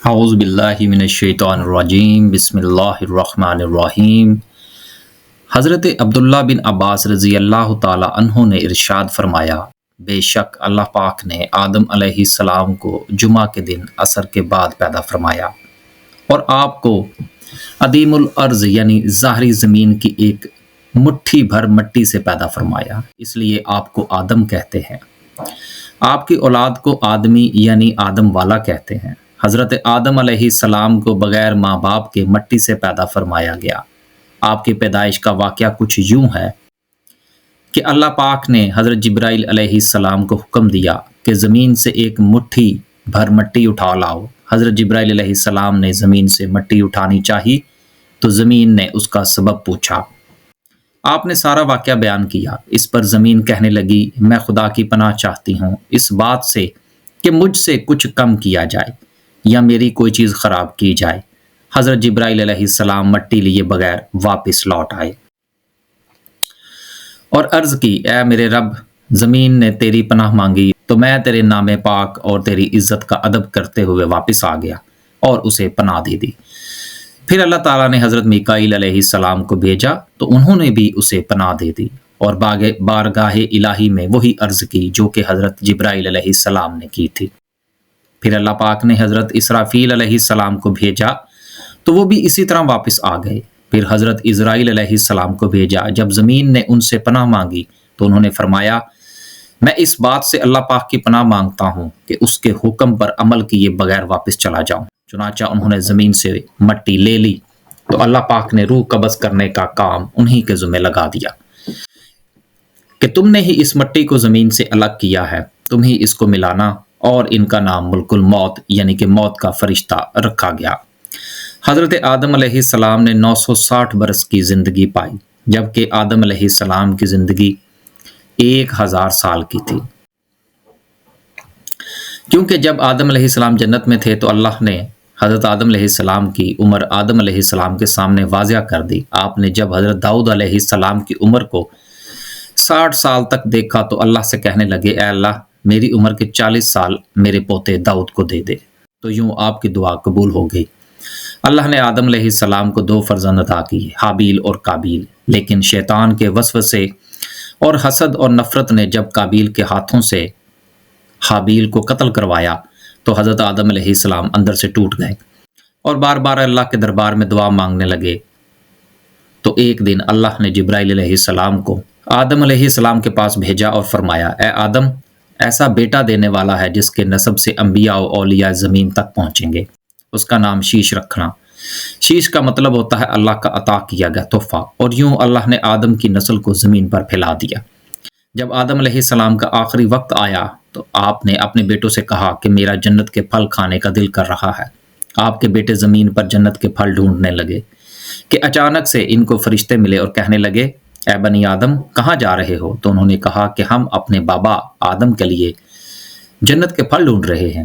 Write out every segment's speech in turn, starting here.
اعوذ باللہ من الشیطان الرجیم بسم اللہ الرحمن الرحیم۔ حضرت عبداللہ بن عباس رضی اللہ تعالی عنہ نے ارشاد فرمایا، بے شک اللہ پاک نے آدم علیہ السلام کو جمعہ کے دن عصر کے بعد پیدا فرمایا اور آپ کو عدیم الارض یعنی ظاہری زمین کی ایک مٹھی بھر مٹی سے پیدا فرمایا، اس لیے آپ کو آدم کہتے ہیں۔ آپ کی اولاد کو آدمی یعنی آدم والا کہتے ہیں۔ حضرت آدم علیہ السلام کو بغیر ماں باپ کے مٹی سے پیدا فرمایا گیا۔ آپ کی پیدائش کا واقعہ کچھ یوں ہے کہ اللہ پاک نے حضرت جبرائیل علیہ السلام کو حکم دیا کہ زمین سے ایک مٹھی بھر مٹی اٹھا لاؤ۔ حضرت جبرائیل علیہ السلام نے زمین سے مٹی اٹھانی چاہی تو زمین نے اس کا سبب پوچھا۔ آپ نے سارا واقعہ بیان کیا۔ اس پر زمین کہنے لگی، میں خدا کی پناہ چاہتی ہوں اس بات سے کہ مجھ سے کچھ کم کیا جائے یا میری کوئی چیز خراب کی جائے۔ حضرت جبرائیل علیہ السلام مٹی لیے بغیر واپس لوٹ آئے اور عرض کی، اے میرے رب، زمین نے تیری پناہ مانگی تو میں تیرے نام پاک اور تیری عزت کا ادب کرتے ہوئے واپس آ گیا اور اسے پناہ دے دی۔ پھر اللہ تعالیٰ نے حضرت میکائیل علیہ السلام کو بھیجا تو انہوں نے بھی اسے پناہ دے دی اور بارگاہ الہی میں وہی عرض کی جو کہ حضرت جبرائیل علیہ السلام نے کی تھی۔ پھر اللہ پاک نے حضرت اسرافیل علیہ السلام کو بھیجا تو وہ بھی اسی طرح واپس آ گئے۔ پھر حضرت عزرائیل علیہ السلام کو بھیجا۔ جب زمین نے ان سے پناہ مانگی تو انہوں نے فرمایا، میں اس بات سے اللہ پاک کی پناہ مانگتا ہوں کہ اس کے حکم پر عمل کیے بغیر واپس چلا جاؤں۔ چنانچہ انہوں نے زمین سے مٹی لے لی تو اللہ پاک نے روح قبض کرنے کا کام انہی کے ذمہ لگا دیا کہ تم نے ہی اس مٹی کو زمین سے الگ کیا ہے، تم ہی اس کو ملانا، اور ان کا نام ملک الموت یعنی کہ موت کا فرشتہ رکھا گیا۔ حضرت آدم علیہ السلام نے 960 برس کی زندگی پائی، جبکہ آدم علیہ السلام کی زندگی 1000 سال کی تھی، کیونکہ جب آدم علیہ السلام جنت میں تھے تو اللہ نے حضرت آدم علیہ السلام کی عمر آدم علیہ السلام کے سامنے واضح کر دی۔ آپ نے جب حضرت داؤد علیہ السلام کی عمر کو 60 سال تک دیکھا تو اللہ سے کہنے لگے، اے اللہ، میری عمر کے 40 سال میرے پوتے داؤد کو دے دے۔ تو یوں آپ کی دعا قبول ہو گئی۔ اللہ نے آدم علیہ السلام کو 2 فرزند عطا کیے، حابیل اور قابیل، لیکن شیطان کے وسوسے اور حسد اور نفرت نے جب قابیل کے ہاتھوں سے حابیل کو قتل کروایا تو حضرت آدم علیہ السلام اندر سے ٹوٹ گئے اور بار بار اللہ کے دربار میں دعا مانگنے لگے۔ تو ایک دن اللہ نے جبرائیل علیہ السلام کو آدم علیہ السلام کے پاس بھیجا اور فرمایا، اے آدم، ایسا بیٹا دینے والا ہے جس کے نسب سے انبیاء و اولیاء زمین تک پہنچیں گے، اس کا نام شیش رکھنا۔ شیش کا مطلب ہوتا ہے اللہ کا عطا کیا گیا تحفہ، اور یوں اللہ نے آدم کی نسل کو زمین پر پھیلا دیا۔ جب آدم علیہ السلام کا آخری وقت آیا تو آپ نے اپنے بیٹوں سے کہا کہ میرا جنت کے پھل کھانے کا دل کر رہا ہے۔ آپ کے بیٹے زمین پر جنت کے پھل ڈھونڈنے لگے کہ اچانک سے ان کو فرشتے ملے اور کہنے لگے، اے بنی آدم، کہاں جا رہے ہو؟ تو انہوں نے کہا کہ ہم اپنے بابا آدم کے لیے جنت کے پھل ڈھونڈ رہے ہیں۔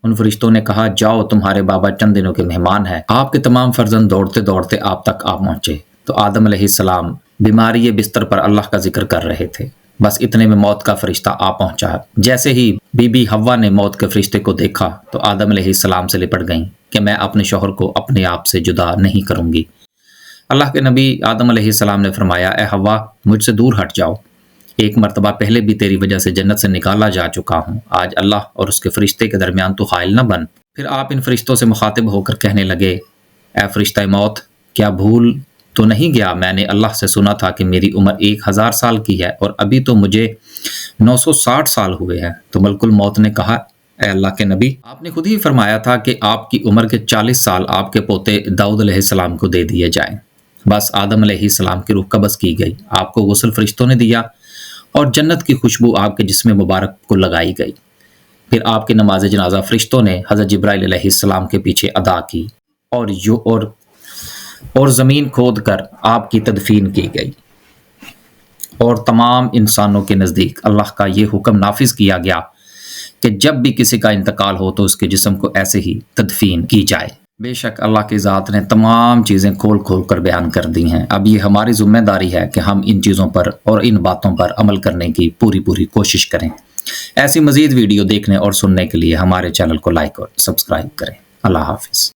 ان فرشتوں نے کہا، جاؤ، تمہارے بابا چند دنوں کے مہمان ہیں۔ آپ کے تمام فرزند دوڑتے دوڑتے آپ تک آ پہنچے تو آدم علیہ السلام بیماری بستر پر اللہ کا ذکر کر رہے تھے۔ بس اتنے میں موت کا فرشتہ آ پہنچا۔ جیسے ہی بی بی حوا نے موت کے فرشتے کو دیکھا تو آدم علیہ السلام سے لپٹ گئیں کہ میں اپنے شوہر کو اپنے آپ سے جدا نہیں کروں گی۔ اللہ کے نبی آدم علیہ السلام نے فرمایا، اے حوا، مجھ سے دور ہٹ جاؤ، ایک مرتبہ پہلے بھی تیری وجہ سے جنت سے نکالا جا چکا ہوں، آج اللہ اور اس کے فرشتے کے درمیان تو حائل نہ بن۔ پھر آپ ان فرشتوں سے مخاطب ہو کر کہنے لگے، اے فرشتہ موت، کیا بھول تو نہیں گیا؟ میں نے اللہ سے سنا تھا کہ میری عمر 1000 سال کی ہے اور ابھی تو مجھے 960 سال ہوئے ہیں۔ تو ملک الموت نے کہا، اے اللہ کے نبی، آپ نے خود ہی فرمایا تھا کہ آپ کی عمر کے 40 سال آپ کے پوتے داؤد علیہ السلام کو دے دیے جائیں۔ بس آدم علیہ السلام کی روح قبض کی گئی، آپ کو غسل فرشتوں نے دیا اور جنت کی خوشبو آپ کے جسم مبارک کو لگائی گئی۔ پھر آپ کی نماز جنازہ فرشتوں نے حضرت جبرائیل علیہ السلام کے پیچھے ادا کی اور زمین کھود کر آپ کی تدفین کی گئی، اور تمام انسانوں کے نزدیک اللہ کا یہ حکم نافذ کیا گیا کہ جب بھی کسی کا انتقال ہو تو اس کے جسم کو ایسے ہی تدفین کی جائے۔ بے شک اللہ کی ذات نے تمام چیزیں کھول کھول کر بیان کر دی ہیں۔ اب یہ ہماری ذمہ داری ہے کہ ہم ان چیزوں پر اور ان باتوں پر عمل کرنے کی پوری کوشش کریں۔ ایسی مزید ویڈیو دیکھنے اور سننے کے لیے ہمارے چینل کو لائک اور سبسکرائب کریں۔ اللہ حافظ.